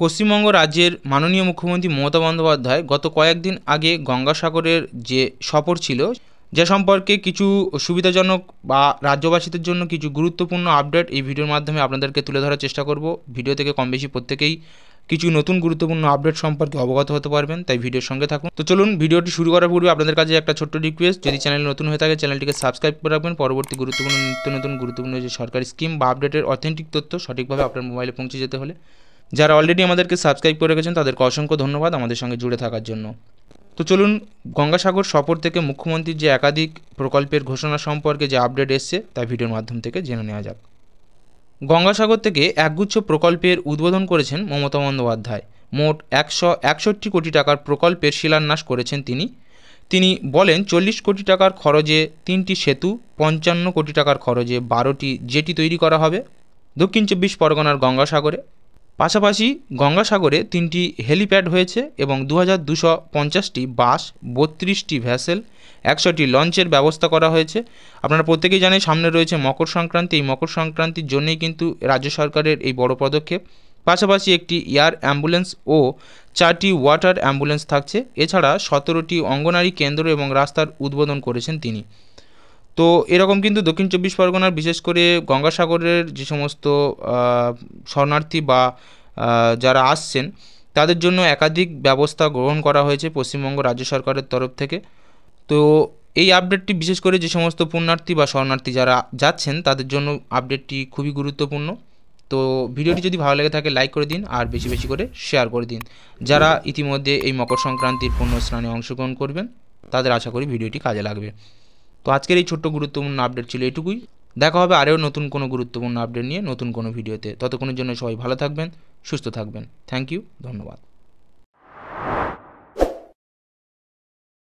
পশ্চিমবঙ্গ রাজ্যের মাননীয় মুখ্যমন্ত্রী মমতা বন্দ্যোপাধ্যায় গত কয়েকদিন আগে গঙ্গাসাগরের যে সফর ছিল, যে সম্পর্কে কিছু সুবিধাজনক বা রাজ্যবাসীদের জন্য কিছু গুরুত্বপূর্ণ আপডেট এই ভিডিওর মাধ্যমে আপনাদেরকে তুলে ধরার চেষ্টা করব। ভিডিও থেকে কম বেশি প্রত্যেকেই কিছু নতুন গুরুত্বপূর্ণ আপডেট সম্পর্কে অবগত হতে পারবেন, তাই ভিডিওর সঙ্গে থাকুন। তো চলুন, ভিডিওটি শুরু করার পূর্বে আপনাদের কাছে একটা ছোট্ট রিকোয়েস্ট, যদি চ্যানেল নতুন হয়ে থাকে চ্যানেলটিকে সাবস্ক্রাইব করে রাখবেন। পরবর্তী গুরুত্বপূর্ণ যে সরকারি স্কিম বা আপডেটের অথেন্টিক তথ্য সঠিকভাবে আপনার মোবাইলে পৌঁছে যেতে হলে, যারা অলরেডি আমাদেরকে সাবস্ক্রাইব করে রেখেছেন তাদেরকে অসংখ্য ধন্যবাদ আমাদের সঙ্গে জুড়ে থাকার জন্য। তো চলুন, গঙ্গাসাগর সফর থেকে মুখ্যমন্ত্রীর যে একাধিক প্রকল্পের ঘোষণা সম্পর্কে যে আপডেট এসছে তা ভিডিওর মাধ্যম থেকে জেনে নেওয়া যাক। গঙ্গাসাগর থেকে একগুচ্ছ প্রকল্পের উদ্বোধন করেছেন মমতা বন্দ্যোপাধ্যায়। মোট 161 কোটি টাকার প্রকল্পের শিলান্যাস করেছেন তিনি বলেন 40 কোটি টাকার খরচে 3টি সেতু, 55 কোটি টাকার খরচে 12টি জেটি তৈরি করা হবে দক্ষিণ 24 পরগনার গঙ্গাসাগরে। পাশাপাশি গঙ্গাসাগরে 3টি হেলিপ্যাড হয়েছে এবং 2250টি বাস, 32টি ভ্যাসেল, 100টি লঞ্চের ব্যবস্থা করা হয়েছে। আপনারা প্রত্যেকেই জানেন সামনে রয়েছে মকর সংক্রান্তি। এই মকর সংক্রান্তির জন্যই কিন্তু রাজ্য সরকারের এই বড় পদক্ষেপ। পাশাপাশি একটি এয়ার অ্যাম্বুলেন্স ও 4টি ওয়াটার অ্যাম্বুলেন্স থাকছে। এছাড়া 17টি অঙ্গনারী কেন্দ্র এবং রাস্তার উদ্বোধন করেছেন তিনি। তো এরকম কিন্তু দক্ষিণ 24 পরগনার বিশেষ করে গঙ্গাসাগরের যে সমস্ত শরণার্থী বা যারা আসছেন তাদের জন্য একাধিক ব্যবস্থা গ্রহণ করা হয়েছে পশ্চিমবঙ্গ রাজ্য সরকারের তরফ থেকে। তো এই আপডেটটি বিশেষ করে যে সমস্ত পুণ্যার্থী বা শরণার্থী যারা যাচ্ছেন তাদের জন্য আপডেটটি খুবই গুরুত্বপূর্ণ। তো ভিডিওটি যদি ভালো লেগে থাকে লাইক করে দিন আর বেশি বেশি করে শেয়ার করে দিন। যারা ইতিমধ্যে এই মকর সংক্রান্তির পুণ্য স্নানে অংশগ্রহণ করবেন তাদের আশা করি ভিডিওটি কাজে লাগবে। তো আজকের এই ছোট্ট গুরুত্বপূর্ণ আপডেট ছিল এটুকুই। দেখা হবে আরও নতুন কোনো গুরুত্বপূর্ণ আপডেট নিয়ে নতুন কোনো ভিডিওতে। ততক্ষণের জন্য সবাই ভালো থাকবেন, সুস্থ থাকবেন। থ্যাংক ইউ, ধন্যবাদ।